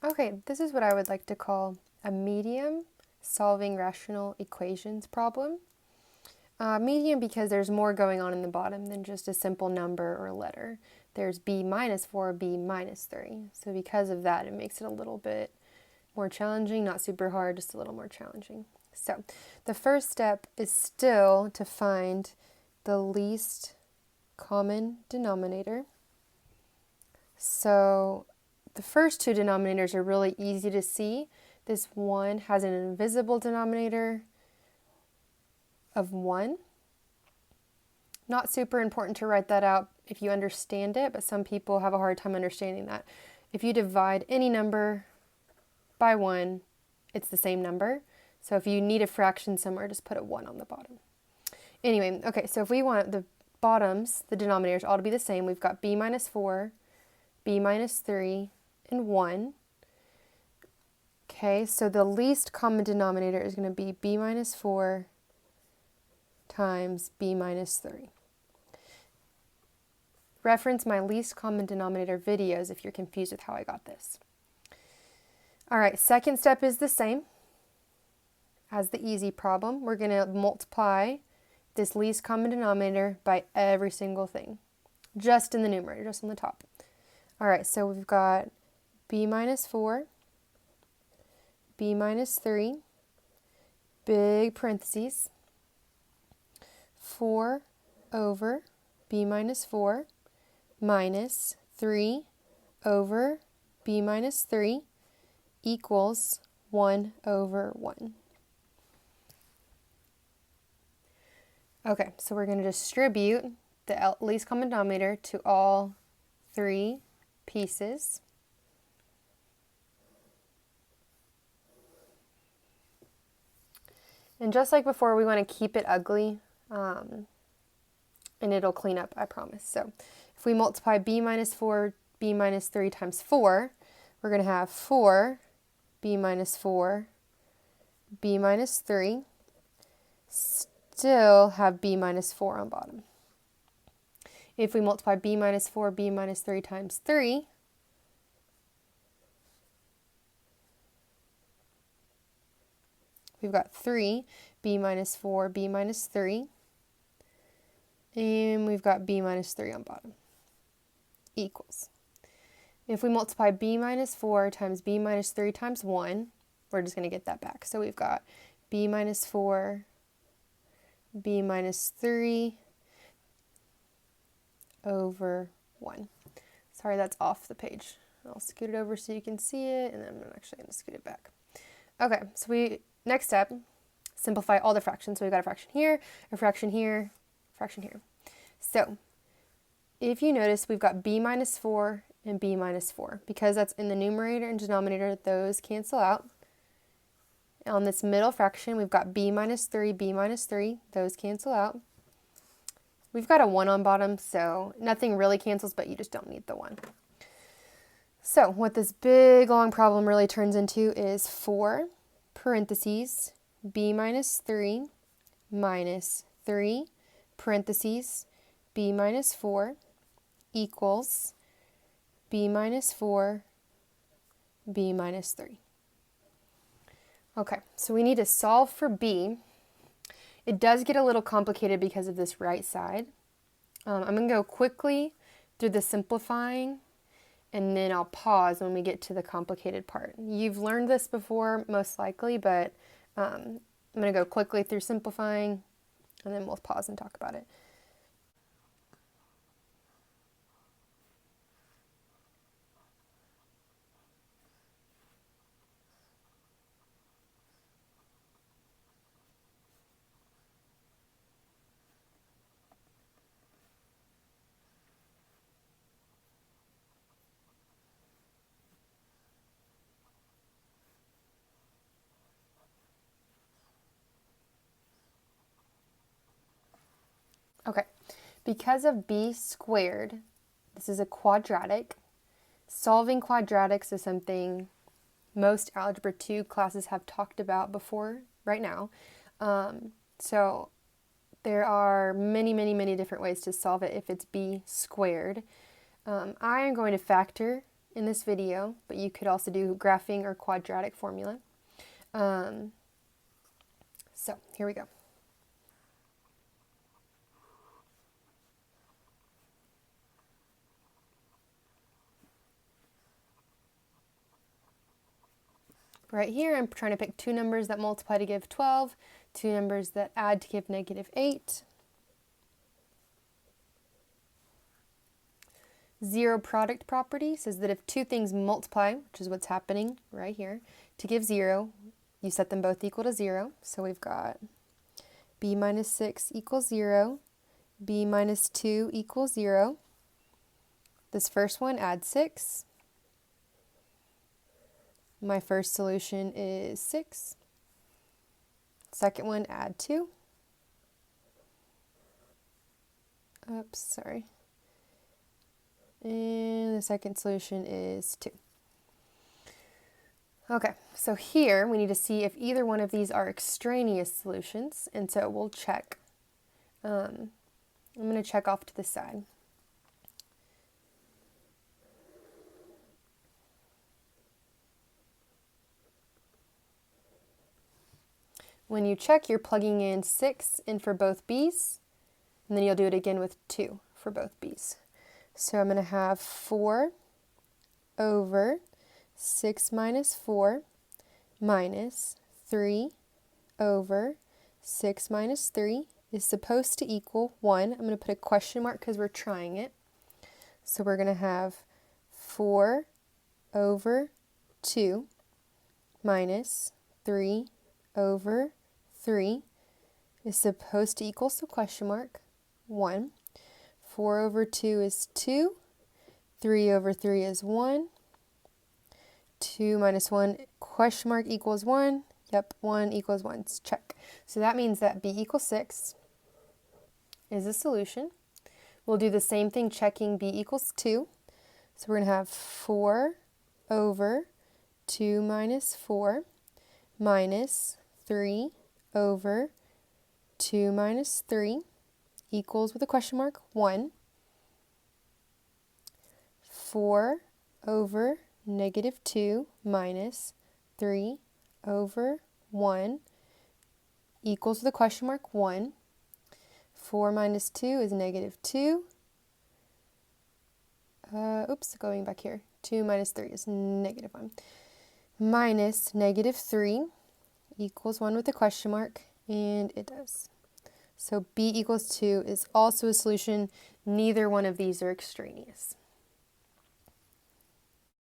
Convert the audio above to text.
Okay, this is what I would like to call a medium solving rational equations problem. Medium because there's more going on in the bottom than just a simple number or letter. There's b minus 4, b minus 3. So because of that, it makes it a little bit more challenging, not super hard, just a little more challenging. So the first step is still to find the least common denominator. So the first two denominators are really easy to see. This one has an invisible denominator of 1. Not super important to write that out if you understand it, but some people have a hard time understanding that. If you divide any number by 1, it's the same number. So if you need a fraction somewhere, just put a 1 on the bottom. Anyway, okay, so if we want the bottoms, the denominators, all to be the same, we've got b minus 4, b minus 3, and 1. Okay, so the least common denominator is going to be b minus 4 times b minus 3. Reference my least common denominator videos if you're confused with how I got this. All right, second step is the same as the easy problem. We're going to multiply this least common denominator by every single thing, just in the numerator, just on the top. All right, so we've got b minus 4, b minus 3, big parentheses, 4 over b minus 4 minus 3 over b minus 3 equals 1 over 1. Okay, so we're going to distribute the least common denominator to all three pieces. And just like before, we want to keep it ugly, and it'll clean up, I promise. So if we multiply b minus 4, b minus 3 times 4, we're going to have 4, b minus 4, b minus 3, still have b minus 4 on bottom. If we multiply b minus 4, b minus 3 times 3, we've got 3, b minus 4, b minus 3, and we've got b minus 3 on bottom, equals. If we multiply b minus 4 times b minus 3 times 1, we're just going to get that back. So we've got b minus 4, b minus 3 over 1. Sorry, that's off the page. I'll scoot it over so you can see it, and then I'm actually going to scoot it back. Okay, so next step, simplify all the fractions. So we've got a fraction here, a fraction here, a fraction here. So if you notice, we've got b minus 4 and b minus 4. Because that's in the numerator and denominator, those cancel out. On this middle fraction, we've got b minus 3, b minus 3. Those cancel out. We've got a 1 on bottom, so nothing really cancels, but you just don't need the 1. So what this big, long problem really turns into is 4 parentheses b minus 3 minus 3 parentheses b minus 4 equals b minus 4, b minus 3. Okay, so we need to solve for b. It does get a little complicated because of this right side. I'm going to go quickly through the simplifying, and then I'll pause when we get to the complicated part. You've learned this before, most likely, but I'm going to go quickly through simplifying, and then we'll pause and talk about it. Okay, because of b squared, this is a quadratic. Solving quadratics is something most Algebra 2 classes have talked about before right now. So there are many, many, many different ways to solve it if it's b squared. I am going to factor in this video, but you could also do graphing or quadratic formula. So here we go. Right here, I'm trying to pick two numbers that multiply to give 12, two numbers that add to give -8. Zero product property says that if two things multiply, which is what's happening right here, to give 0, you set them both equal to 0. So we've got b minus 6 equals 0, b minus 2 equals 0. This first one adds 6. My first solution is 6. Second one, add 2. Oops, sorry. And the second solution is 2. Okay, so here we need to see if either one of these are extraneous solutions, and so we'll check. I'm going to check off to the side. When you check, you're plugging in 6 in for both b's, and then you'll do it again with 2 for both b's. So I'm going to have 4 over 6 minus 4 minus 3 over 6 minus 3 is supposed to equal 1. I'm going to put a question mark because we're trying it. So we're going to have 4 over 2 minus 3 over 3 is supposed to equal, so question mark, 1. 4 over 2 is 2. 3 over 3 is 1. 2 minus 1, question mark, equals 1. Yep, 1 equals 1. Check. So that means that b equals 6 is a solution. We'll do the same thing checking b equals 2. So we're going to have 4 over 2 minus 4 minus 3 over 2 minus 3 equals, with a question mark, 1. 4 over -2 minus 3 over 1 equals, with a question mark, 1. 4 minus 2 is -2. Going back here. 2 minus 3 is -1. Minus -3 equals 1 with a question mark, and it does. So b equals 2 is also a solution. Neither one of these are extraneous.